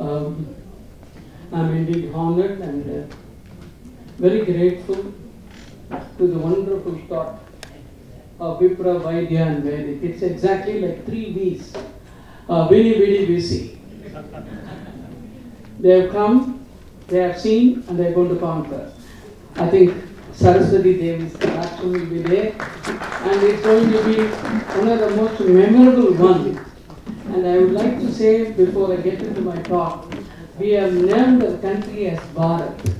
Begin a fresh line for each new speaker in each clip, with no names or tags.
Um, I'm indeed honored and very grateful to the wonderful thought of Vipra, Vaidya and Vedic. It's exactly like 3 V's. Vini, Vidi, Visi. They have come, they have seen, and they are going to conquer. I think Saraswati Devi's action will be there, and it's going to be one of the most memorable ones. And I would like to say, before I get into my talk, we have named the country as Bharat.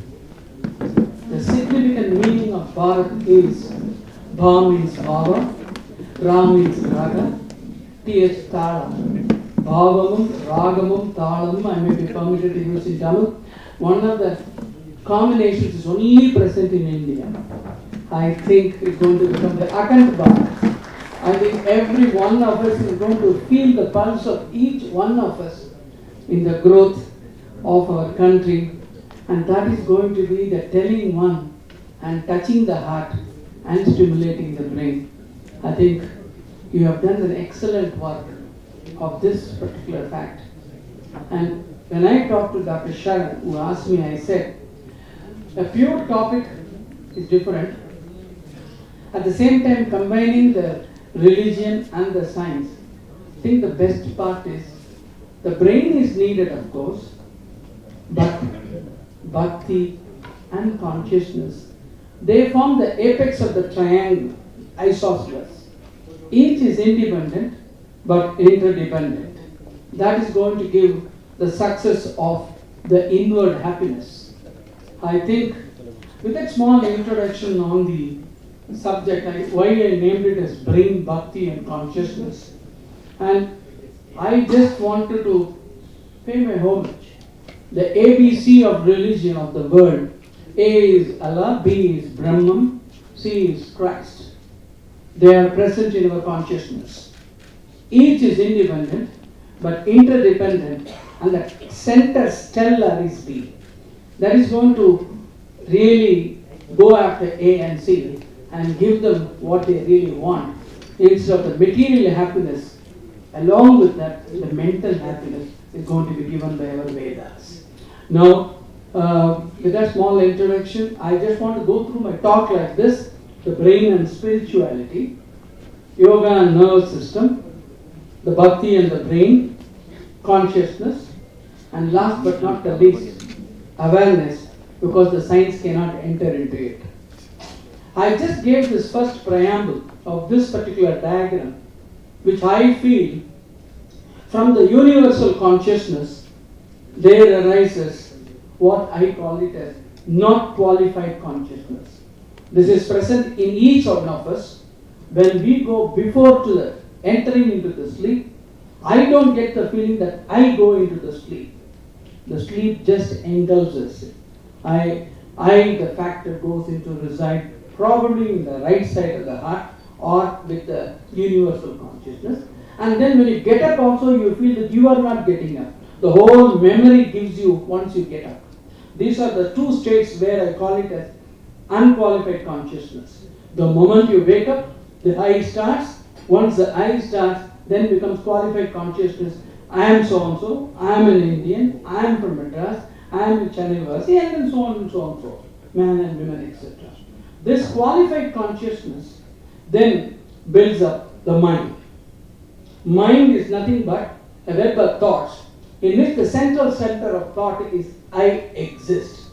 The significant meaning of Bharat is Bha means Bhava, Ra means Raga, T.H. Talam. Bhavamum, Ragamum, Talamum, I may be permitted to use in Tamil. One of the combinations is only present in India. I think it's going to become the Akant Bharat. I think every one of us is going to feel the pulse of each one of us in the growth of our country, and that is going to be the telling one and touching the heart and stimulating the brain. I think you have done an excellent work of this particular fact. And when I talked to Dr. Sharan, who asked me, I said, a pure topic is different. At the same time, combining the religion and the science. I think the best part is, the brain is needed, of course, but bhakti and consciousness, they form the apex of the triangle, isosceles. Each is independent but interdependent. That is going to give the success of the inward happiness. I think with that small introduction on the subject, why I named it as brain, bhakti and consciousness. And I just wanted to pay my homage. The ABC of religion of the world. A is Allah, B is Brahman, C is Christ. They are present in our consciousness. Each is independent but interdependent, and the center stellar is B. That is going to really go after A and C and give them what they really want. Instead of the material happiness, along with that, the mental happiness is going to be given by our Vedas. Now, with that small introduction, I just want to go through my talk like this: the brain and spirituality, yoga and nervous system, the bhakti and the brain, consciousness, and last but not the least, awareness, because the science cannot enter into it. I just gave this first preamble of this particular diagram, which I feel from the universal consciousness, there arises what I call it as not qualified consciousness. This is present in each one of us. When we go before to the entering into the sleep, I don't get the feeling that I go into the sleep. The sleep just engulfs us. The factor goes into reside probably in the right side of the heart or with the universal consciousness. And then when you get up also, you feel that you are not getting up. The whole memory gives you once you get up. These are the two states where I call it as unqualified consciousness. The moment you wake up, the eye starts. Once the eye starts, then becomes qualified consciousness. I am so and so, I am an Indian, I am from Madras, I am in Chennai University, and then so on and so on, so man and women, etc. This qualified consciousness then builds up the mind. Mind is nothing but a web of thoughts in which the central center of thought is I exist.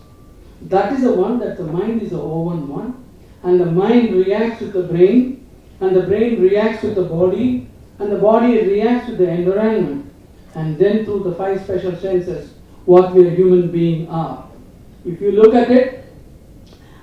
That is the one that the mind is the open one, and the mind reacts with the brain, and the brain reacts with the body, and the body reacts with the environment, and then through the 5 special senses, what we a human being are. If you look at it,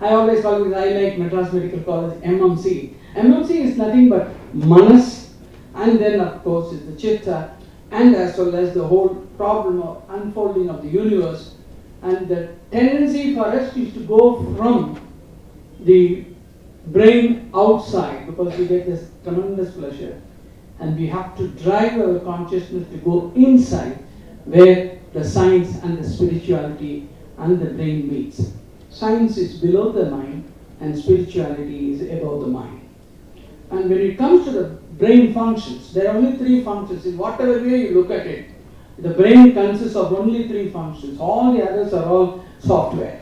I always call it, I like Madras Medical College, MMC. MMC is nothing but Manas, and then of course is the Chitta, and as well as the whole problem of unfolding of the universe. And the tendency for us is to go from the brain outside, because we get this tremendous pleasure, and we have to drive our consciousness to go inside, where the science and the spirituality and the brain meets. Science is below the mind and spirituality is above the mind. And when it comes to the brain functions, there are only 3 functions. In whatever way you look at it, The brain consists of only three functions. All the others are all software.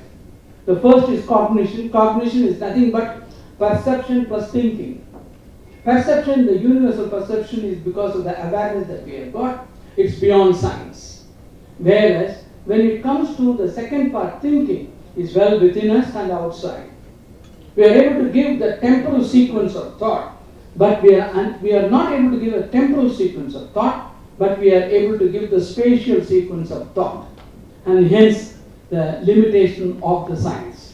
The first is cognition. Cognition is nothing but perception plus thinking. Perception, the universal perception, is because of the awareness that we have got. It's beyond science. Whereas, when it comes to the second part, thinking, is well within us and outside. We are able to give the temporal sequence of thought, but we are not able to give a temporal sequence of thought, but we are able to give the spatial sequence of thought, and hence the limitation of the science.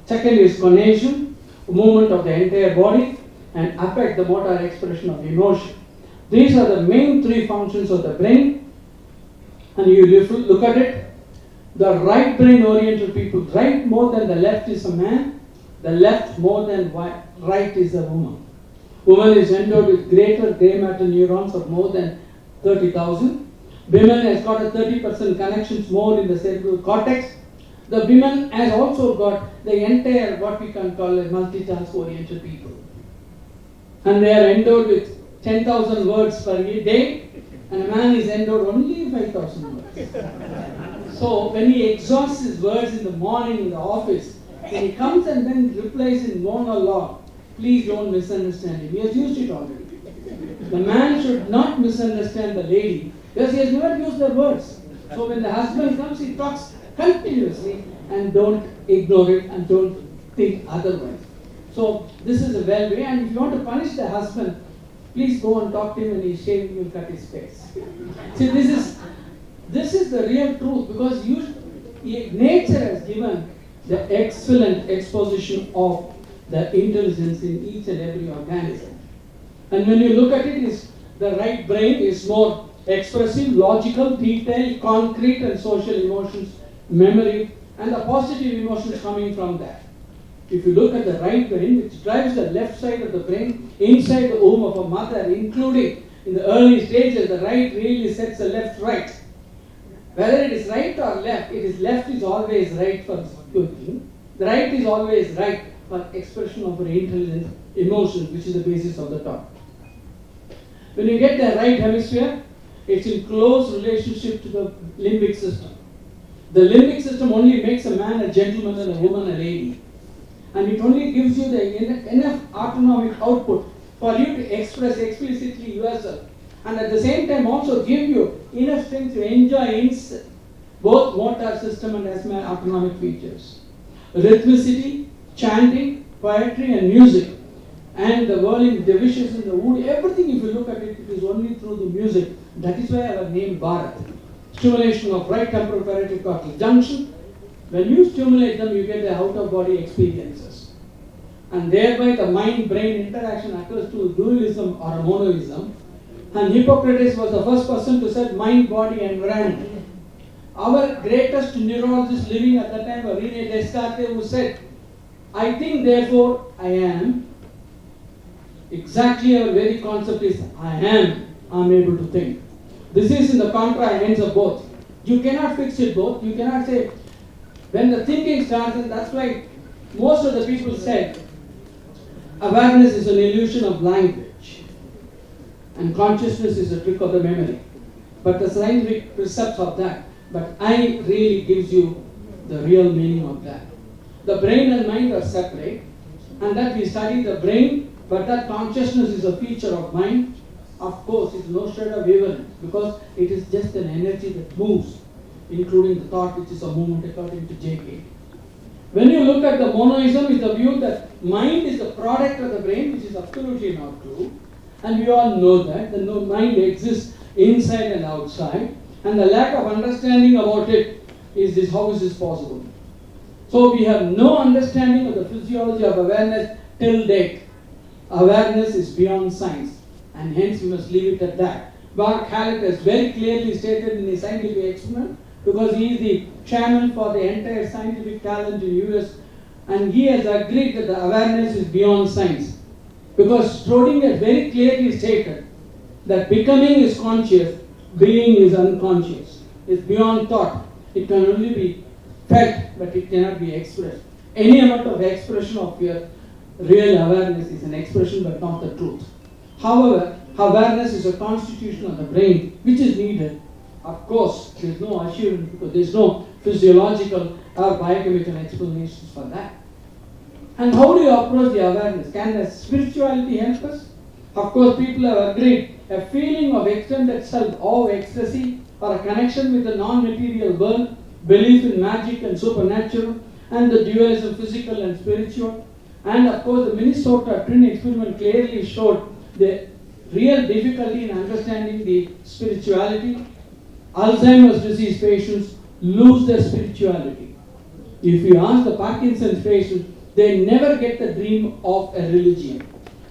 Second is conation, movement of the entire body, and affect the motor expression of emotion. These are the main three functions of the brain, and you look at it. The right brain oriented people, right more than the left is a man, the left more than right is a woman. Woman is endowed with greater grey matter neurons of more than 30,000. Women has got a 30% connections more in the cerebral cortex. The women has also got the entire what we can call a multitask oriented people. And they are endowed with 10,000 words per day, and a man is endowed only 5,000 words. So when he exhausts his words in the morning in the office, when he comes and then replies in monologue, please don't misunderstand him. He has used it already. The man should not misunderstand the lady because he has never used the words. So when the husband comes, he talks continuously, and don't ignore it and don't think otherwise. So this is a well way, and if you want to punish the husband, please go and talk to him when he's shaving, you'll cut his face. See, this is the real truth, because nature has given the excellent exposition of the intelligence in each and every organism. And when you look at it, the right brain is more expressive, logical, detailed, concrete, and social emotions, memory, and the positive emotions coming from that. If you look at the right brain, which drives the left side of the brain inside the womb of a mother, including in the early stages, the right really sets the left right. Whether it is right or left, left is always right for thinking. The right is always right for expression of our intelligence, emotions, which is the basis of the thought. When you get the right hemisphere, it's in close relationship to the limbic system. The limbic system only makes a man a gentleman and a woman a lady. And it only gives you the enough autonomic output for you to express explicitly yourself. And at the same time also give you enough strength to enjoy both motor system and asthma autonomic features. Rhythmicity, chanting, poetry and music, and the whirling divisions in the wood, everything if you look at it, it is only through the music. That is why our name Bharat. Stimulation of right temporal parietal cortical junction. When you stimulate them, you get the out-of-body experiences. And thereby the mind-brain interaction occurs to dualism or a monoism. And Hippocrates was the first person to say mind, body, environment. Our greatest neurologist living at that time, René Descartes, who said, I think, therefore I am. Exactly our very concept is I am able to think. This is in the contra ends of both. You cannot fix it both. You cannot say, when the thinking starts, and that's why most of the people said awareness is an illusion of language and consciousness is a trick of the memory. But the scientific precepts of that, but I really gives you the real meaning of that. The brain and mind are separate, and that we study the brain, but that consciousness is a feature of mind. Of course, it's no shred of evidence, because it is just an energy that moves, including the thought, which is a movement according to J.K. When you look at the monoism, is the view that mind is the product of the brain, which is absolutely not true. And we all know that the mind exists inside and outside, and the lack of understanding about it is this: how is this possible? So we have no understanding of the physiology of awareness till date. Awareness is beyond science, and hence we must leave it at that. Mark Hallett has very clearly stated in his scientific experiment, because he is the chairman for the entire scientific talent in US, and he has agreed that the awareness is beyond science. Because Schrödinger very clearly stated that becoming is conscious, being is unconscious. It's beyond thought. It can only be felt, but it cannot be expressed. Any amount of expression of your real awareness is an expression, but not the truth. However, awareness is a constitution of the brain which is needed, Of course, there is no assurance because there is no physiological or biochemical explanations for that. And how do you approach the awareness? Can the spirituality help us? Of course, people have agreed a feeling of extended self, awe, ecstasy, or a connection with the non-material world, belief in magic and supernatural, and the dualism physical and spiritual. And of course, the Minnesota twin experiment clearly showed the real difficulty in understanding the spirituality. Alzheimer's disease patients lose their spirituality. If you ask the Parkinson's patients, they never get the dream of a religion.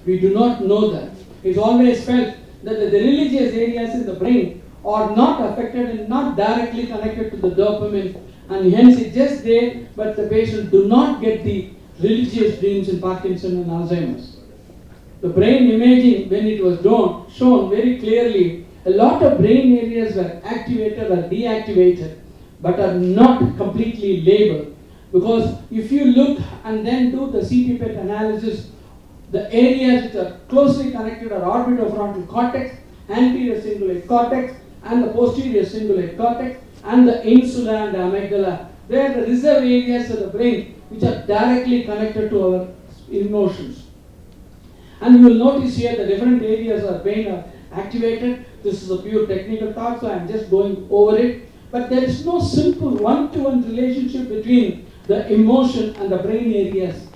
We do not know that. It's always felt that the religious areas in the brain are not affected and not directly connected to the dopamine, and hence it's just there, but the patients do not get the religious dreams in Parkinson and Alzheimer's. The brain imaging, when it was shown very clearly, a lot of brain areas were activated or deactivated, but are not completely labeled. Because if you look and then do the CT PET analysis, the areas which are closely connected are orbitofrontal cortex, anterior cingulate cortex, and the posterior cingulate cortex, and the insula and the amygdala. They are the reserve areas of the brain which are directly connected to our emotions. And you will notice here the different areas of brain are activated. This is a pure technical talk, so I am just going over it. But there is no simple one-to-one relationship between the emotion and the brain areas.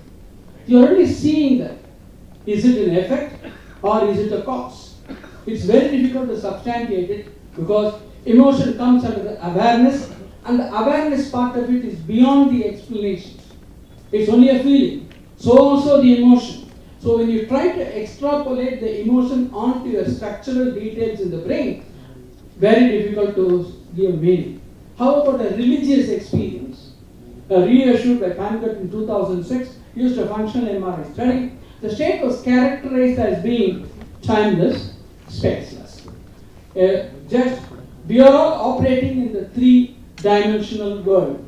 You are already seeing that. Is it an effect or is it a cause? It's very difficult to substantiate it because emotion comes under the awareness, and the awareness part of it is beyond the explanations. It's only a feeling. So also the emotion. So when you try to extrapolate the emotion onto your structural details in the brain, very difficult to give meaning. How about a religious experience? Reissued by Pankot in 2006, used a functional MRI study. The state was characterized as being timeless, spaceless. We are all operating in the three-dimensional world,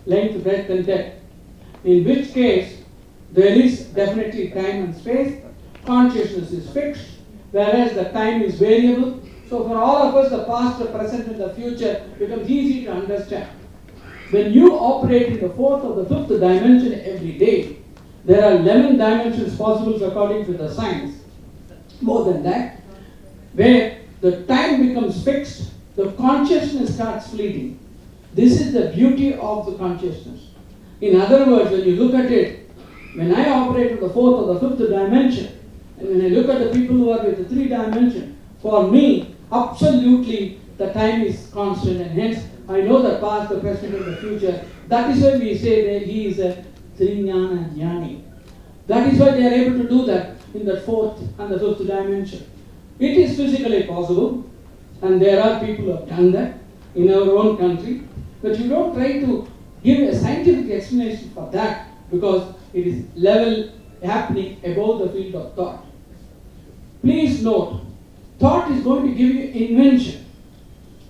length, breadth, and depth. In which case, there is definitely time and space. Consciousness is fixed, whereas the time is variable. So for all of us, the past, the present, and the future becomes easy to understand. When you operate in the fourth or the fifth dimension every day, there are 11 dimensions possible according to the science. More than that, where the time becomes fixed, the consciousness starts fleeting. This is the beauty of the consciousness. In other words, when you look at it, when I operate in the fourth or the fifth dimension, and when I look at the people who are with the three dimension, for me, absolutely the time is constant, and hence I know the past, the present, and the future. That is why we say that he is a Srinyana Jnani. That is why they are able to do that in the fourth and the fifth dimension. It is physically possible, and there are people who have done that in our own country, but you don't try to give a scientific explanation for that because it is level happening above the field of thought. Please note, thought is going to give you invention.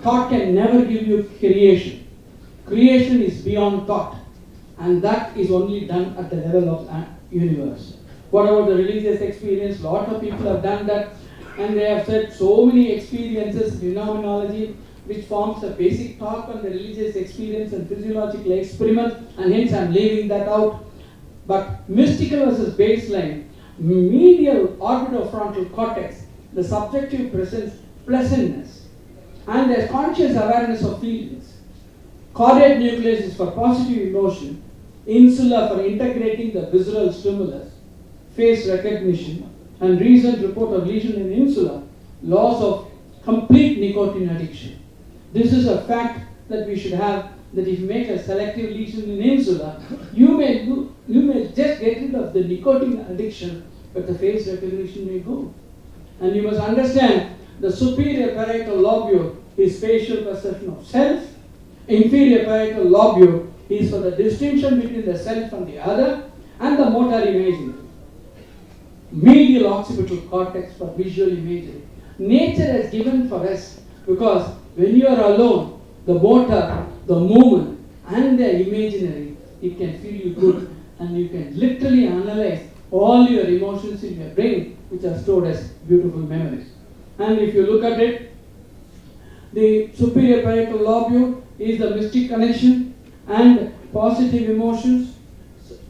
Thought can never give you creation. Creation is beyond thought, and that is only done at the level of the universe. What about the religious experience? A lot of people have done that, and they have said so many experiences, phenomenology, which forms a basic talk on the religious experience and physiological experiment, and hence I am leaving that out. But mystical versus baseline, medial orbitofrontal cortex, the subjective presence, pleasantness, and there's conscious awareness of feelings. Caudate nucleus is for positive emotion, insula for integrating the visceral stimulus, face recognition, and recent report of lesion in insula, loss of complete nicotine addiction. This is a fact that we should have, that if you make a selective lesion in insula, you may just get rid of the nicotine addiction, but the face recognition may go. And you must understand, the superior parietal lobule is spatial perception of self, inferior parietal lobule is for the distinction between the self and the other, and the motor imagery. Medial occipital cortex for visual imagery. Nature has given for us, because when you are alone, the motor, the movement, and the imaginary, it can feel you good, and you can literally analyze all your emotions in your brain, which are stored as beautiful memories. And if you look at it, The superior parietal lobule is the mystic connection and positive emotions,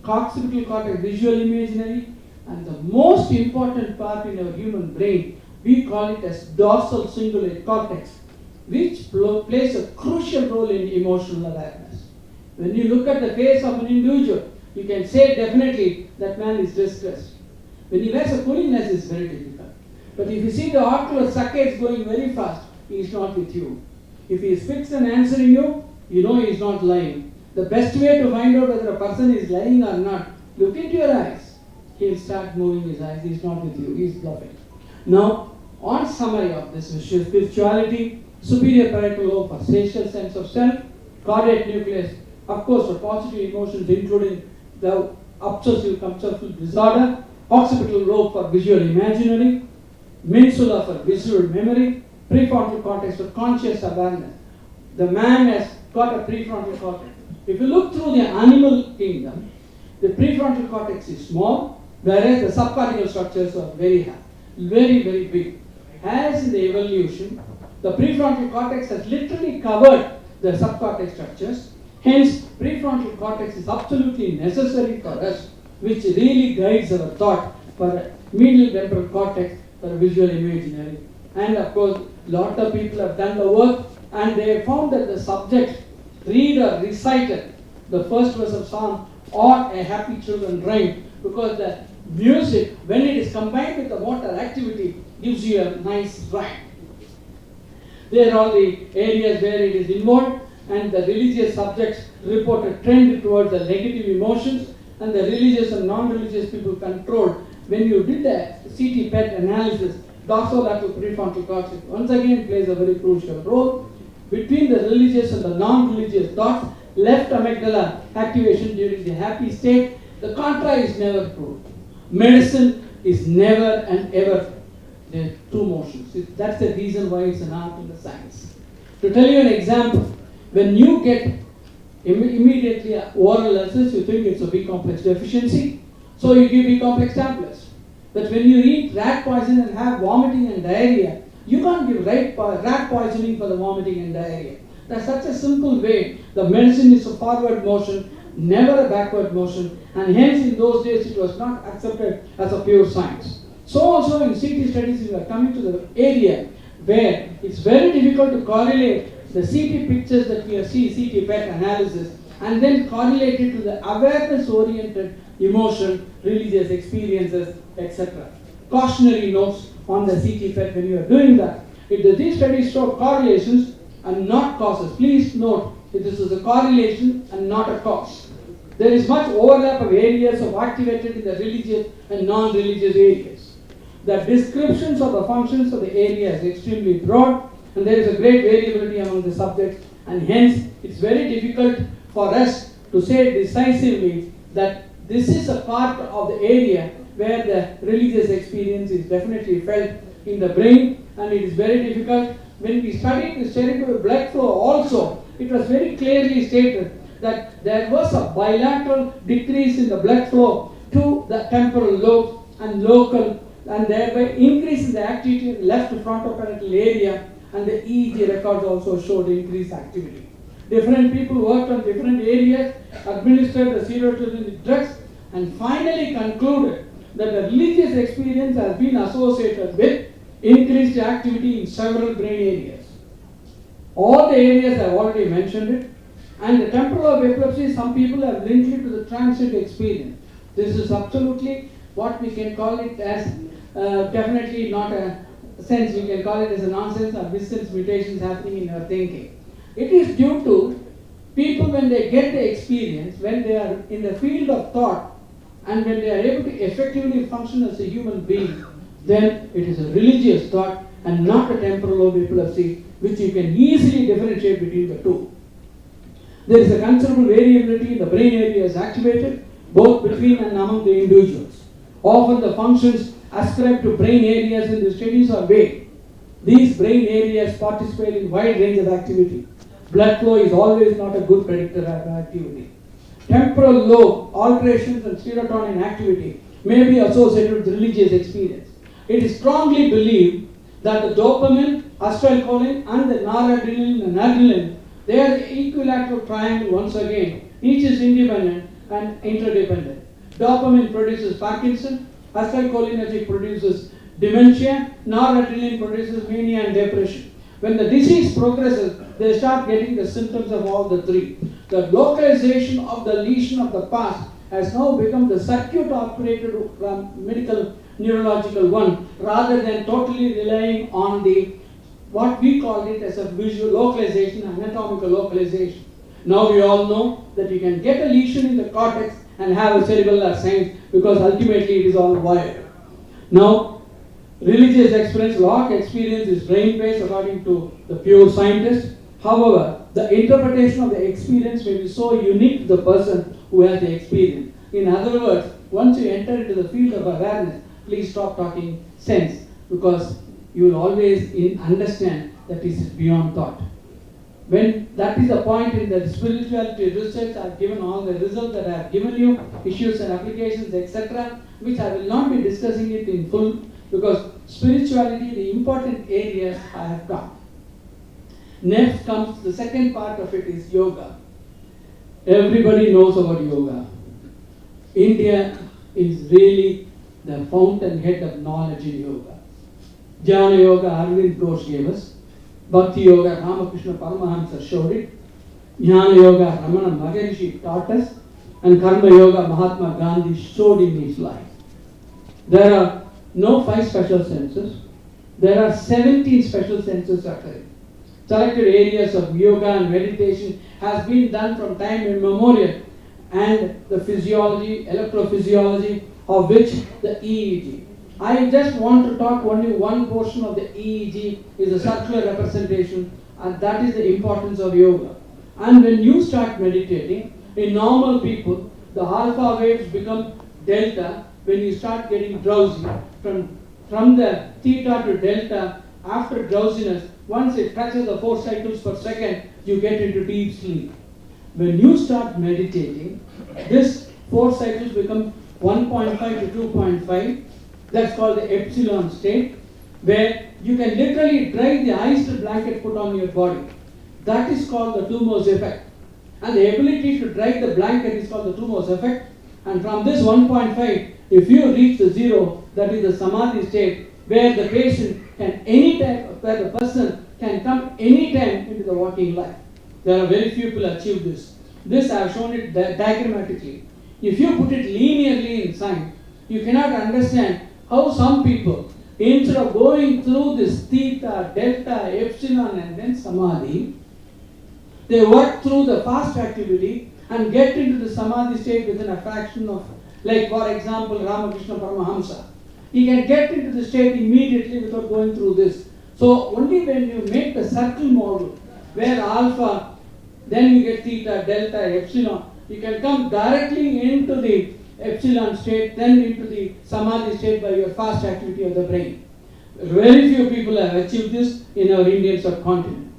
occipital cortex, visual imaginary, and the most important part in our human brain, we call it as dorsal cingulate cortex, which plays a crucial role in emotional awareness. When you look at the face of an individual, you can say definitely that man is distressed. When he wears a cooling glass, it's very difficult. But if you see the ocular saccades going very fast, he is not with you. If he is fixed and answering you, you know he is not lying. The best way to find out whether a person is lying or not, look into your eyes. He will start moving his eyes. He is not with you. He is bluffing. Now, on summary of this issue, spirituality, superior parietal lobe for spatial sense of self, caudate nucleus, of course, for positive emotions, including the obsessive compulsive disorder, occipital lobe for visual imaginary, medulla for visual memory, prefrontal cortex for conscious awareness. The man has got a prefrontal cortex. If you look through the animal kingdom, the prefrontal cortex is small, whereas the subcortical structures are very big. As in the evolution, the prefrontal cortex has literally covered the subcortex structures. Hence, prefrontal cortex is absolutely necessary for us, which really guides our thought for medial temporal cortex for visual imaginary. And of course, lot of people have done the work and they have found that the subject read or recited the first verse of Psalm or a happy children rhyme, because the music, when it is combined with the motor activity, gives you a nice rhyme. They are all the areas where it is involved, and the religious subjects report a trend towards the negative emotions, and the religious and non-religious people controlled. When you did the CT PET analysis, dorsolateral prefrontal cortex once again plays a very crucial role. Between the religious and the non-religious thoughts, left amygdala activation during the happy state, the contra is never proved. Medicine is never and ever the two motions. That's the reason why it's an art and a science. To tell you an example, when you get immediately oral ulcers, you think it's a B complex deficiency, so you give B complex tablets. But when you eat rat poison and have vomiting and diarrhea, you can't give rat poisoning for the vomiting and diarrhea. That's such a simple way. The medicine is a forward motion, never a backward motion, and hence in those days it was not accepted as a pure science. So also in CT studies, we are coming to the area where it's very difficult to correlate the CT pictures that we see, CT PET analysis, and then correlate it to the awareness-oriented emotion, religious experiences, etc. Cautionary notes on the CT PET when you are doing that. If these studies show correlations and not causes, please note that this is a correlation and not a cause. There is much overlap of areas of activated in the religious and non-religious areas. The descriptions of the functions of the area is extremely broad, and there is a great variability among the subjects, and hence it's very difficult for us to say decisively that this is a part of the area where the religious experience is definitely felt in the brain, and it is very difficult. When we studied the cerebral blood flow also, it was very clearly stated that there was a bilateral decrease in the blood flow to the temporal lobe and local, and thereby increase in the activity in the left frontoparietal area, and the EEG records also showed increased activity. Different people worked on different areas, administered the serotonin drugs, and finally concluded that the religious experience has been associated with increased activity in several brain areas. All the areas I have already mentioned it, and the temporal lobe epilepsy, some people have linked it to the transient experience. This is absolutely what we can call it as definitely not a sense, we can call it as a nonsense or missense mutations happening in our thinking. It is due to people when they get the experience, when they are in the field of thought, and when they are able to effectively function as a human being, then it is a religious thought and not a temporal lobe epilepsy, which you can easily differentiate between the two. There is a considerable variability in the brain areas activated, both between and among the individuals. Often the functions ascribed to brain areas in the studies are vague. These brain areas participate in wide range of activity. Blood flow is always not a good predictor of activity. Temporal lobe alterations and serotonin activity may be associated with religious experience. It is strongly believed that the dopamine acetylcholine and the noradrenaline and adrenaline, they are the equilateral triangle once again. Each is independent and interdependent. Dopamine produces Parkinson, acetylcholinergic produces dementia, noradrenaline produces mania and depression. When the disease progresses, they start getting the symptoms of all the three. The localization of the lesion of the past has now become the circuit operated medical neurological one, rather than totally relying on the what we call it as a visual localization, anatomical localization. Now we all know that you can get a lesion in the cortex and have a cerebellar signs, because ultimately it is all wired. Now, religious experience, Locke experience is brain-based according to the pure scientist. However, the interpretation of the experience may be so unique to the person who has the experience. In other words, once you enter into the field of awareness, please stop talking sense, because you will always understand that this is beyond thought. When that is the point in the spirituality research, I have given all the results that I have given you, issues and applications, etc., which I will not be discussing it in full, because spirituality, the important areas I have come. Next comes the second part of it is yoga. Everybody knows about yoga. India is really the fountainhead of knowledge in yoga. Jnana Yoga, Arvind Ghosh gave us. Bhakti Yoga, Ramakrishna Paramahamsa showed it. Jnana Yoga, Ramana Maharishi taught us. And Karma Yoga, Mahatma Gandhi showed in his life. There are no 5 special senses. There are 17 special senses occurring. Selected areas of yoga and meditation has been done from time immemorial, and the physiology, electrophysiology, of which the EEG. I just want to talk only one portion of the EEG is a circular representation, and that is the importance of yoga. And when you start meditating, in normal people, the alpha waves become delta when you start getting drowsy. From the theta to delta, after drowsiness, once it touches the 4 cycles per second, you get into deep sleep. When you start meditating, this 4 cycles become 1.5 to 2.5. That's called the epsilon state, where you can literally dry the iced blanket put on your body. That is called the Tumors effect. And the ability to dry the blanket is called the Tumors effect. And from this 1.5, if you reach the 0, that is the Samadhi state, where the patient can where the person can come anytime into the walking life. There are very few people achieve this. This I have shown it diagrammatically. If you put it linearly in science, you cannot understand how some people, instead of going through this theta, delta, epsilon and then samadhi, they work through the fast activity and get into the samadhi state within a fraction of, like for example, Ramakrishna Paramahamsa. He can get into the state immediately without going through this. So only when you make the circle model, where alpha, then you get theta, delta, epsilon, you can come directly into the epsilon state, then into the samadhi state by your fast activity of the brain. Very few people have achieved this in our Indian subcontinent.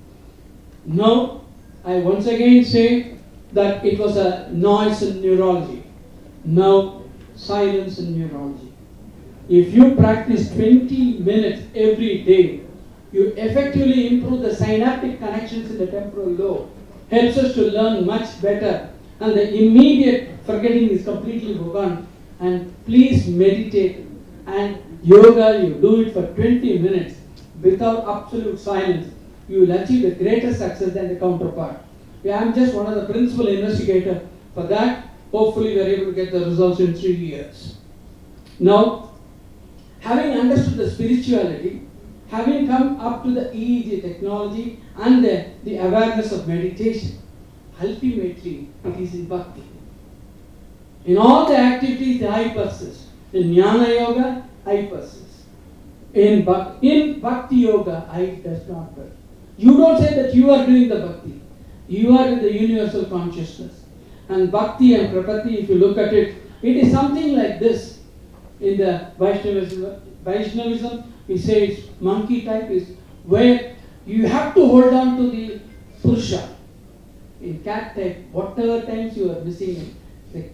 Now, I once again say that it was a noise in neurology. Now, silence in neurology. If you practice 20 minutes every day, you effectively improve the synaptic connections in the temporal lobe. Helps us to learn much better, and the immediate forgetting is completely gone. And please meditate, and yoga, you do it for 20 minutes without absolute silence. You will achieve a greater success than the counterpart. Yeah, I am just one of the principal investigators for that. Hopefully we are able to get the results in 3 years. Now, having understood the spirituality, having come up to the EEG technology and the awareness of meditation, ultimately it is in bhakti. In all the activities, I persist. In Jnana Yoga, I persist. In Bhakti Yoga, I does not work. You don't say that you are doing the Bhakti. You are in the universal consciousness. And Bhakti and Prapatti, if you look at it, it is something like this. In the Vaishnavism, we say it's monkey type, is where you have to hold on to the Purusha. In cat type, whatever times you are missing it, the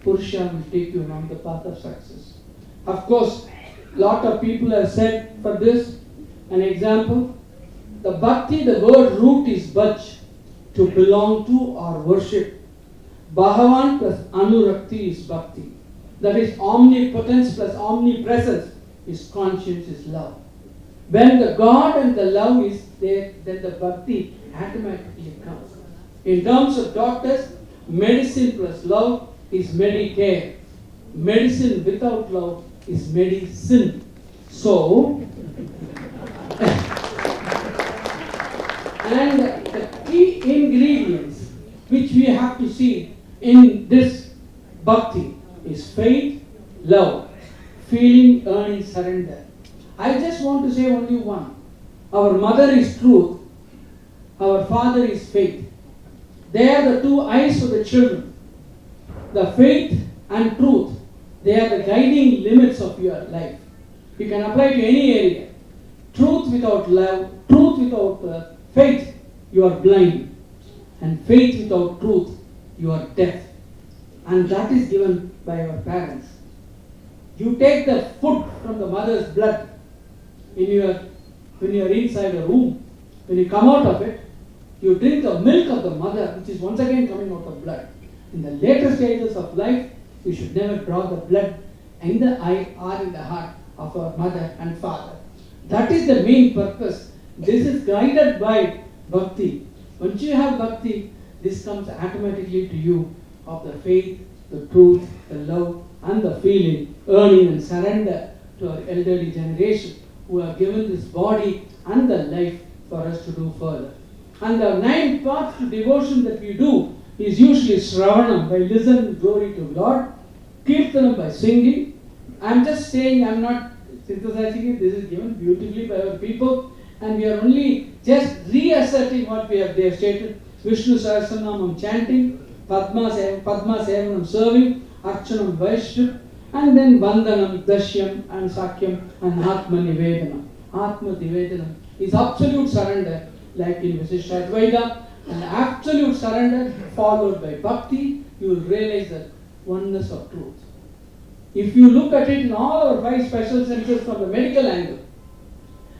Purusha will take you along the path of success. Of course, lot of people have said for this, an example, The bhakti, the word root is bhaj, to belong to or worship. Bhagavan plus anurakti is bhakti. That is omnipotence plus omnipresence is conscience, is love. When the God and the love is there, then the bhakti automatically comes. In terms of doctors, medicine plus love is medicare. Medicine without love is medicine. So, and the key ingredients which we have to see in this bhakti is faith, love, feeling, earning, surrender. I just want to say only one. Our mother is truth, our father is faith. They are the two eyes for the children. The faith and truth, they are the guiding limits of your life. You can apply to any area. Truth without love, truth without faith, you are blind. And faith without truth, you are deaf. And that is given by our parents. You take the food from the mother's blood when you are inside a room. When you come out of it, you drink the milk of the mother, which is once again coming out of blood. In the later stages of life, we should never draw the blood in the eye or in the heart of our mother and father. That is the main purpose. This is guided by bhakti. Once you have bhakti, this comes automatically to you of the faith, the truth, the love, and the feeling, earning and surrender to our elderly generation who have given this body and the life for us to do further. And the 9 paths to devotion that we do is usually Shravanam, by listening glory to Lord, Kirtanam by singing. I'm just saying, I'm not synthesizing it, this is given beautifully by our people, and we are only just reasserting what they have stated. Vishnu Sahasranamam chanting, Padma Sevanam serving, Archanam Vaishnav, and then Vandanam, Dashyam, and Sakyam, and Atma Nivedanam. Atma Nivedanam is absolute surrender, like in Vasishtha Advaita, and absolute surrender followed by bhakti, you will realize the oneness of truth. If you look at it in all our 5 special senses from the medical angle,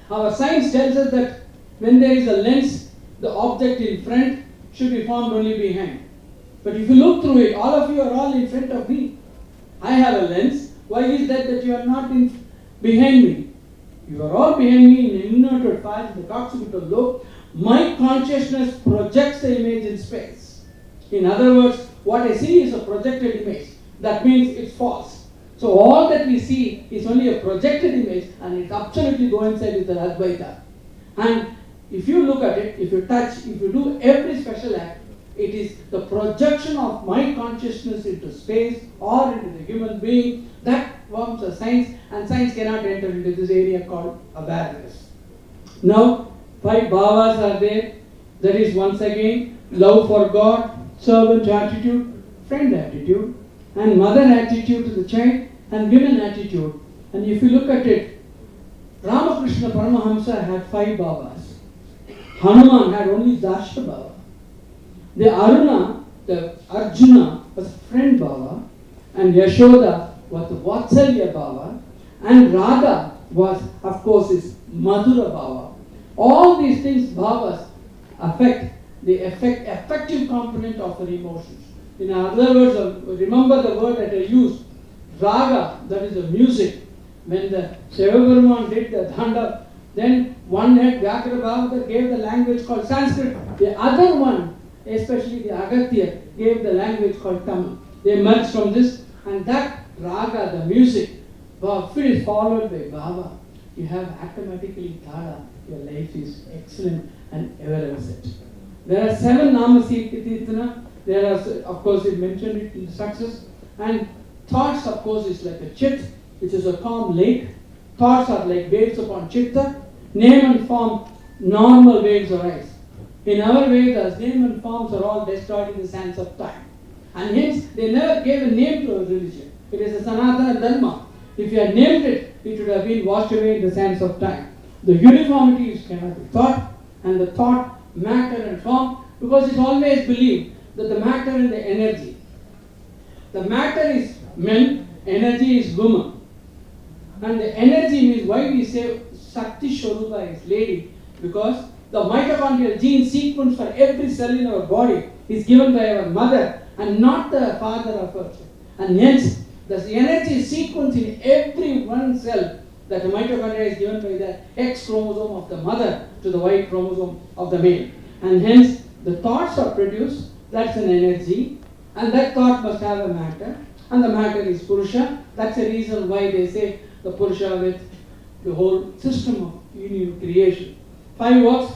our science tells us that when there is a lens, the object in front should be formed only behind. But if you look through it, all of you are all in front of me. I have a lens. Why is that you are not behind me? You are all behind me in inverted files, the occipital lobe. My consciousness projects the image in space. In other words, what I see is a projected image. That means it's false. So all that we see is only a projected image, and it absolutely coincides with the Advaita. And if you look at it, if you touch, if you do every special act, it is the projection of my consciousness into space or into the human being that forms a science, and science cannot enter into this area called awareness. Now, 5 bhavas are there. That is once again love for God, servant attitude, friend attitude, and mother attitude to the child, and women attitude. And if you look at it, Ramakrishna Paramahamsa had 5 bhavas. Hanuman had only Dasha bhava. The Arjuna was friend bhava, and Yashoda was the Vatsalya bhava, and Radha was, of course, is Madhura bhava. All these things, bhavas, affect the affective component of our emotions. In other words, remember the word that I used, raga, that is the music. When the Shivavarman did the Dhanda, then one head, Vyakra Bhavata, gave the language called Sanskrit. The other one, especially the Agatya, gave the language called Tamil. They merged from this, and that raga, the music, is followed by bhava. You have automatically tada. Your life is excellent and ever-ever-set. There are 7 Namasirtana. There are, of course, it mentioned it in the success. And thoughts, of course, is like a chit, which is a calm lake. Thoughts are like waves upon chitta. Name and form, normal waves arise. In our Vedas, name and forms are all destroyed in the sands of time. And hence, they never gave a name to a religion. It is a Sanatana Dharma. If you had named it, it would have been washed away in the sands of time. The uniformity cannot be thought, and the thought, matter and form, because it's always believed that the matter and the energy. The matter is men, energy is woman. And the energy means why we say Sakti Shorupa is lady, because The mitochondrial gene sequence for every cell in our body is given by our mother and not the father of our child. And hence, the energy sequence in every one cell, that the mitochondria is given by the X chromosome of the mother to the Y chromosome of the male. And hence, the thoughts are produced, that's an energy, and that thought must have a matter, and the matter is Purusha. That's the reason why they say the Purusha with the whole system of union creation. 5 works: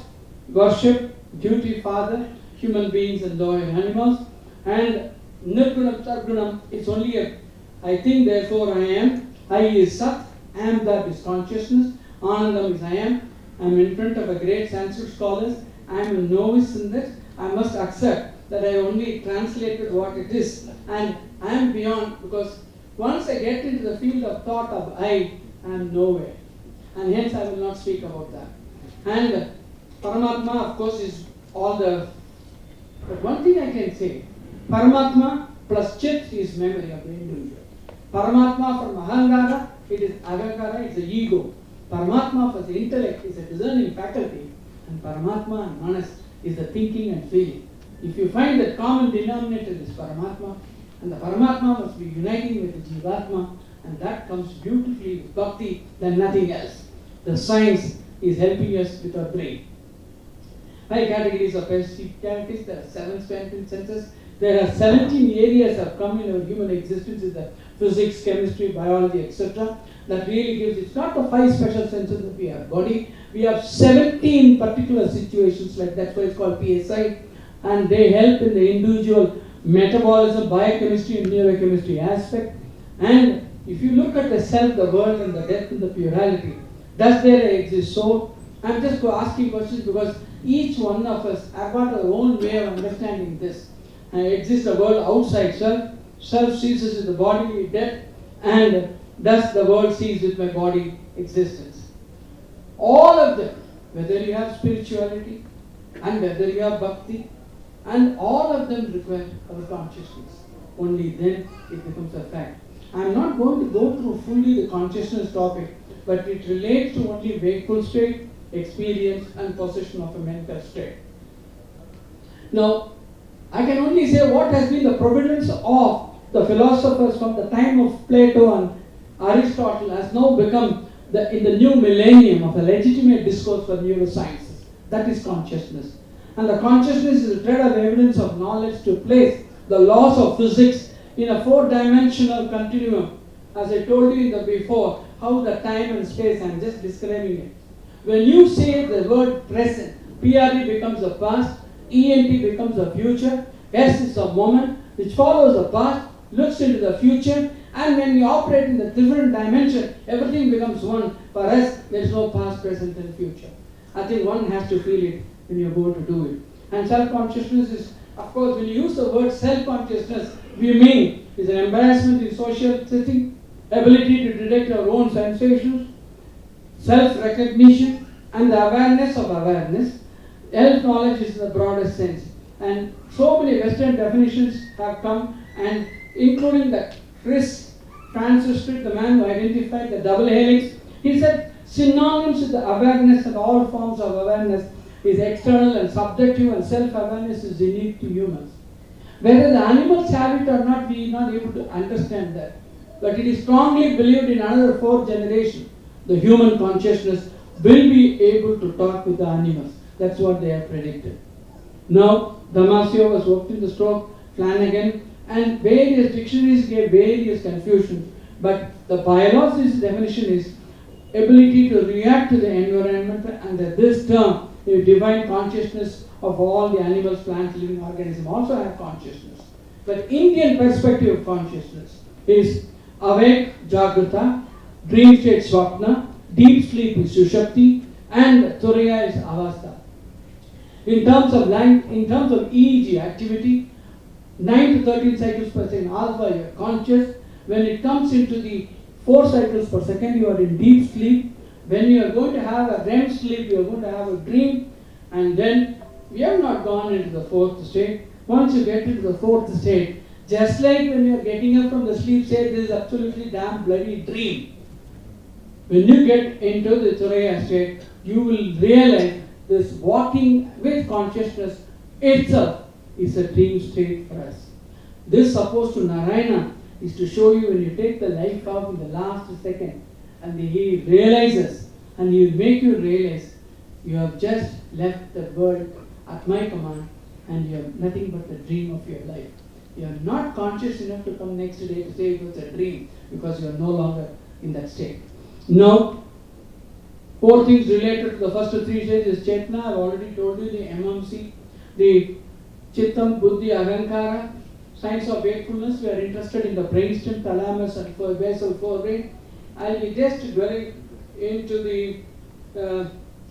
worship, duty, father, human beings and lower animals, and Nirgunam, Sargunam, it's only a I think, therefore I am. I is Sat, am, that is consciousness. Anandam is I am. I am in front of a great Sanskrit scholars. I am a novice in this. I must accept that I only translated what it is, and I am beyond, because once I get into the field of thought of I am nowhere, and hence I will not speak about that. And Paramatma, of course, is all the. But one thing I can say, Paramatma plus Chit is memory of the individual. Paramatma for Mahangara, it is Agankara, it's the ego. Paramatma for the intellect is a discerning faculty, and Paramatma and Manas is the thinking and feeling. If you find that common denominator is Paramatma, and the Paramatma must be uniting with the Jivatma, and that comes beautifully with Bhakti than nothing else. The science is helping us with our brain. 5 categories of personalities, there are 7 senses. There are 17 areas that come in our human existence, is the physics, chemistry, biology, etc. That really gives, it's not the 5 special senses that we have. Body, we have 17 particular situations, like that's why it's called PSI, and they help in the individual metabolism, biochemistry and neurochemistry aspect. And if you look at the self, the world and the death and the plurality, does there exist soul? I'm just asking questions because each one of us have got our own way of understanding this. Exists a world outside self. Self ceases with the bodily death, and thus the world ceases with my body existence. All of them, whether you have spirituality and whether you have bhakti, and all of them require our consciousness. Only then it becomes a fact. I am not going to go through fully the consciousness topic, but it relates to only wakeful state, experience, and possession of a mental state. Now, I can only say what has been the providence of the philosophers from the time of Plato and Aristotle has now become in the new millennium of a legitimate discourse for neurosciences. That is consciousness. And the consciousness is a thread of evidence of knowledge to place the laws of physics in a 4-dimensional continuum. As I told you in the before, how the time and space, I am just describing it. When you say the word present, PRE becomes the past, ENT becomes the future, S is a moment which follows the past, looks into the future, and when we operate in the different dimension, everything becomes one. For us, there is no past, present, and future. I think one has to feel it when you go to do it. And self-consciousness is, of course, when you use the word self-consciousness, we mean is an embarrassment in social setting, ability to detect our own sensations, self-recognition, and the awareness of awareness. Self-knowledge is in the broadest sense. And so many Western definitions have come, and including the Chris Francis Crick, the man who identified the double helix, he said synonyms with the awareness and all forms of awareness is external and subjective, and self-awareness is unique to humans. Whether the animals have it or not, we are not able to understand that. But it is strongly believed in another 4th generation, the human consciousness will be able to talk with the animals. That's what they have predicted. Now, Damasio was worked in the stroke, Flanagan, and various dictionaries gave various confusions. But the biologist's definition is ability to react to the environment, and that this term, the divine consciousness of all the animals, plants, living organisms also have consciousness. But Indian perspective of consciousness is awake, Jagrata, dream state, Swapna, deep sleep is Sushapti, and Turiya is Avastha. In terms of EEG activity, 9 to 13 cycles per second alpha, you are conscious. When it comes into the 4 cycles per second, you are in deep sleep. When you are going to have a REM sleep, you are going to have a dream, and then we have not gone into the 4th state. Once you get into the 4th state, just like when you are getting up from the sleep state, this is absolutely damn bloody dream. When you get into the Turiya state, you will realize this walking with consciousness itself is a dream state for us. This supposed to Narayana is to show you when you take the life off in the last second and he realizes and he will make you realize you have just left the world at my command and you have nothing but the dream of your life. You are not conscious enough to come next day to say it was a dream because you are no longer in that state. Now, 4 things related to the first 3 stages. Chetna, I have already told you, the MMC, the Chittam, Buddhi, Ahankara, signs of wakefulness. We are interested in the brainstem, thalamus and basal forebrain. I will be just dwelling into the,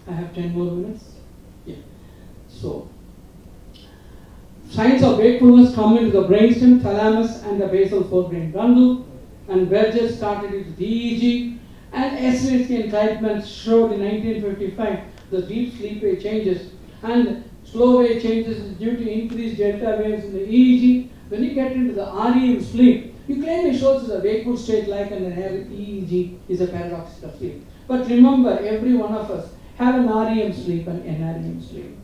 I have 10 more minutes. Yeah. So, signs of wakefulness come into the brainstem, thalamus and the basal forebrain bundle, and Burgess started with the EEG, and SUDDIMRUDANGA and Kleitman showed in 1955 the deep sleep wave changes and slow wave changes due to increased delta waves in the EEG. When you get into the REM sleep, you claim it shows a wakeful state like an EEG is a paradoxical sleep. But remember, every one of us have an REM sleep and NREM sleep.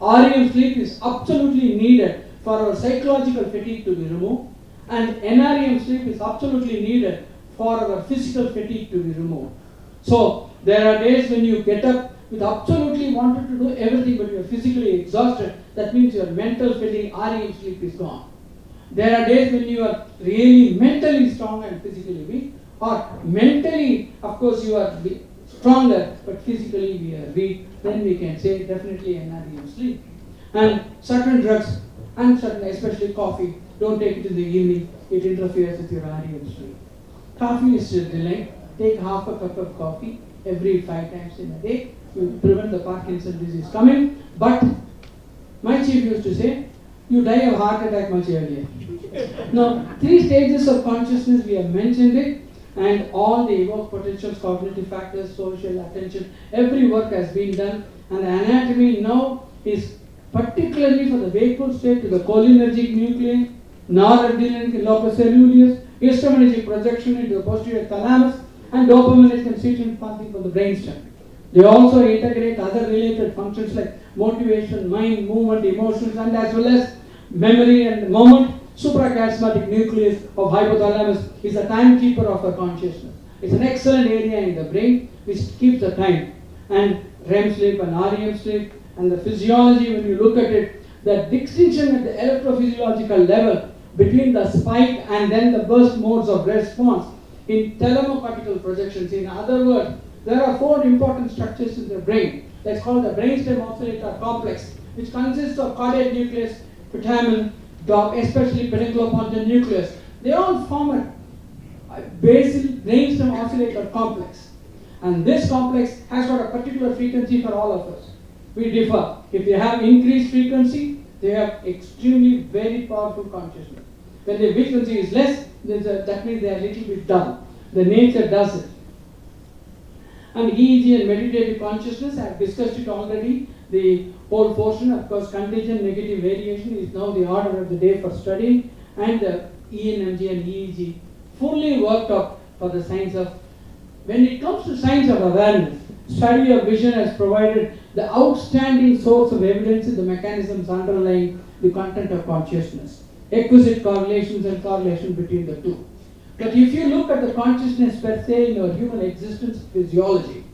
REM sleep is absolutely needed for our psychological fatigue to be removed, and NREM sleep is absolutely needed for our physical fatigue to be removed. So there are days when you get up with absolutely wanted to do everything but you are physically exhausted. That means your mental fatigue, REM sleep is gone. There are days when you are really mentally strong and physically weak, or mentally, of course, you are stronger but physically we are weak. Then we can say definitely NREM sleep. And certain drugs, and certain, especially coffee, don't take it in the evening. It interferes with your REM sleep. Coffee is delayed. Take half a cup of coffee every 5 times in a day. You prevent the Parkinson's disease coming. But my chief used to say, you die of heart attack much earlier. Now, 3 stages of consciousness, we have mentioned it, and all the evoked potentials, cognitive factors, social attention, every work has been done, and the anatomy now is particularly for the wakeful state to the cholinergic nuclei, noradrenergic locus coeruleus, histaminergic projection into the posterior thalamus, and dopaminergic constituent pathway for the brainstem. They also integrate other related functions like motivation, mind, movement, emotions, and as well as memory and moment. Suprachiasmatic nucleus of hypothalamus is a timekeeper of our consciousness. It's an excellent area in the brain which keeps the time. And REM sleep and REM sleep and the physiology, when you look at it, the distinction at the electrophysiological level between the spike and then the burst modes of response in thalamocortical projections. In other words, there are 4 important structures in the brain. That's called the brainstem oscillator complex, which consists of caudate nucleus, putamen, especially pedunculopontine nucleus. They all form a basal brainstem oscillator complex. And this complex has got a particular frequency for all of us. We differ. If they have increased frequency, they have extremely very powerful consciousness. When the frequency is less, that means they are a little bit dull. The nature does it. And EEG and meditative consciousness, I have discussed it already. The whole portion, of course, contingent negative variation is now the order of the day for studying, and the ENMG and EEG fully worked up for the science of. When it comes to science of awareness, study of vision has provided the outstanding source of evidence in the mechanisms underlying the content of consciousness, exquisite correlations and correlation between the two. But if you look at the consciousness per se in our human existence physiology,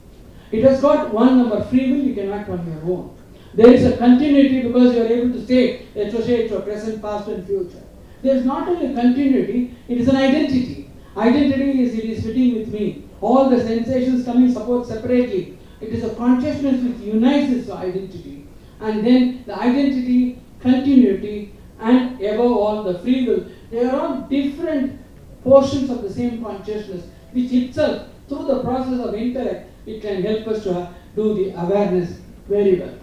it has got one number, free will, you can act on your own. There is a continuity because you are able to say, associate your present, past and future. There is not only continuity, it is an identity. Identity is, it is fitting with me. All the sensations coming support separately. It is a consciousness which unites this identity. And then the identity, continuity, and above all the free will, they are all different portions of the same consciousness, which itself, through the process of intellect, it can help us to do the awareness very well.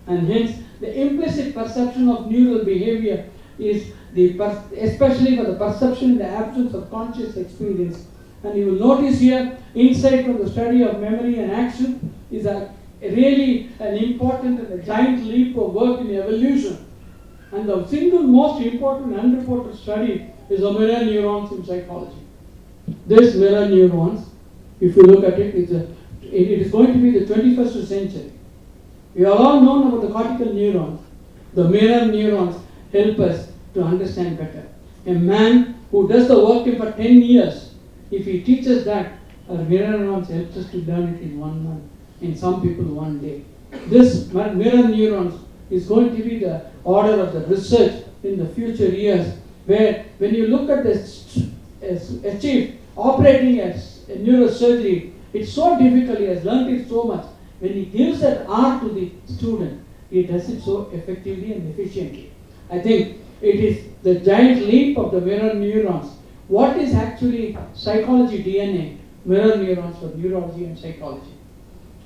And hence, the implicit perception of neural behavior is especially for the perception in the absence of conscious experience. And you will notice here, insight from the study of memory and action is really an important and a giant leap of work in evolution. And the single most important unreported study is the mirror neurons in psychology. This mirror neurons, if you look at it, it is going to be the 21st century. We have all known about the cortical neurons. The mirror neurons help us to understand better. A man who does the work for 10 years, if he teaches that, our mirror neurons helps us to learn it in 1 month. In some people, 1 day. This mirror neurons is going to be the order of the research in the future years, where when you look at this a chief operating as a neurosurgery, it's so difficult, he has learned it so much. When he gives that art to the student, he does it so effectively and efficiently. I think it is the giant leap of the mirror neurons. What is actually psychology DNA? Mirror neurons for neurology and psychology.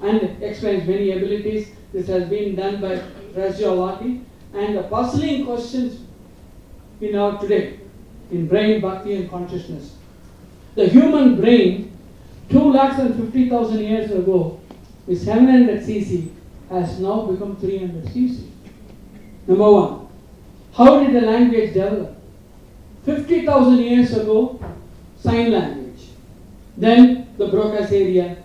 And it explains many abilities. This has been done by Raziolati. And the puzzling questions in our today, in brain, bhakti and consciousness. The human brain, 250,000 years ago, with 700 cc, has now become 300 cc. Number one, how did the language develop? 50,000 years ago, sign language. Then the Broca's area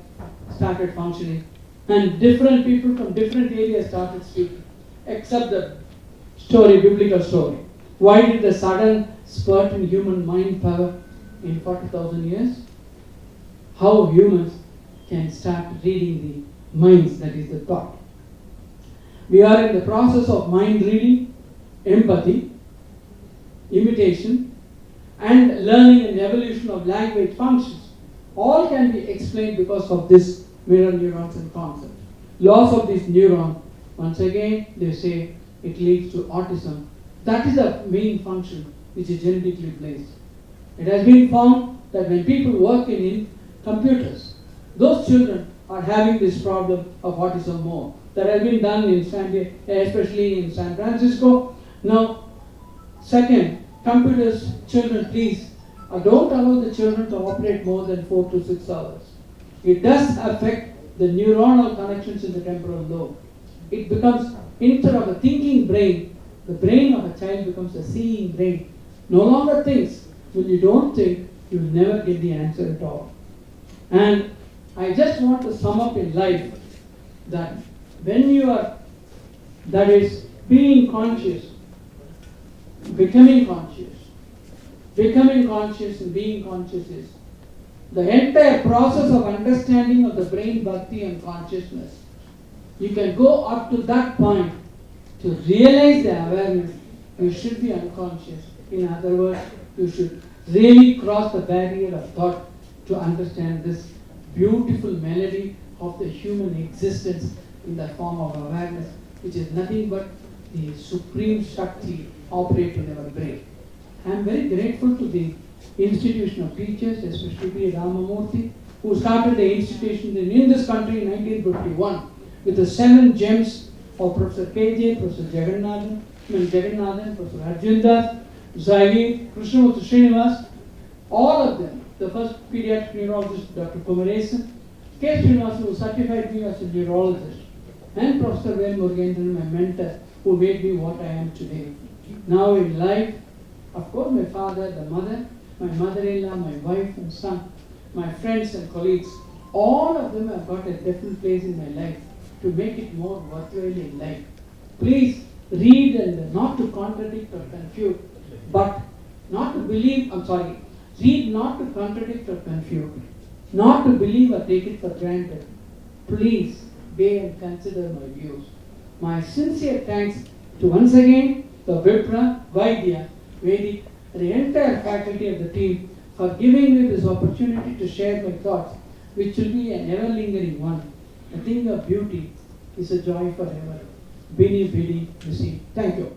started functioning, and different people from different areas started speaking, except the story, biblical story. Why did the sudden spurt in human mind power in 40,000 years? How humans can start reading the minds, that is the thought. We are in the process of mind reading, empathy, imitation, and learning and evolution of language functions. All can be explained because of this mirror neurons and concept. Loss of this neuron, once again, they say it leads to autism. That is the main function which is genetically placed. It has been found that when people work in computers, those children are having this problem of autism more. That has been done in especially in San Francisco. Now, second, computers, children, please, don't allow the children to operate more than 4 to 6 hours. It does affect the neuronal connections in the temporal lobe. It becomes, instead of a thinking brain, the brain of a child becomes a seeing brain. No longer thinks. When you don't think, you will never get the answer at all. And I just want to sum up in life that when you are, that is, being conscious, becoming conscious and being conscious is the entire process of understanding of the brain, bhakti and consciousness. You can go up to that point to realize the awareness. You should be unconscious. In other words, you should really cross the barrier of thought to understand this beautiful melody of the human existence in the form of awareness, which is nothing but the supreme Shakti operating in our brain. I am very grateful to the institution of teachers, especially P. Ramamurthy, who started the institution in this country in 1951 with the 7 gems of Professor K.J., Professor Jagannathan, Professor Arjundas, Zahir, Krishnamurthy Srinivasan, all of them. The first pediatric neurologist, Dr. Kumaresan, K. Srinivasan, who certified me as a neurologist, and Professor Vel Murugendran, my mentor, who made me what I am today. Now in life, of course, my father, the mother, my mother-in-law, my wife and son, my friends and colleagues, all of them have got a different place in my life to make it more worthwhile in life. Please read and not to contradict or confute, but not to believe, read not to contradict or confute, not to believe or take it for granted. Please weigh and consider my views. My sincere thanks to once again the Vipra, Vaidya, Vedic, the entire faculty of the team for giving me this opportunity to share my thoughts, which will be an ever-lingering one. A thing of beauty is a joy forever. Bini Bidi Visi. Thank you.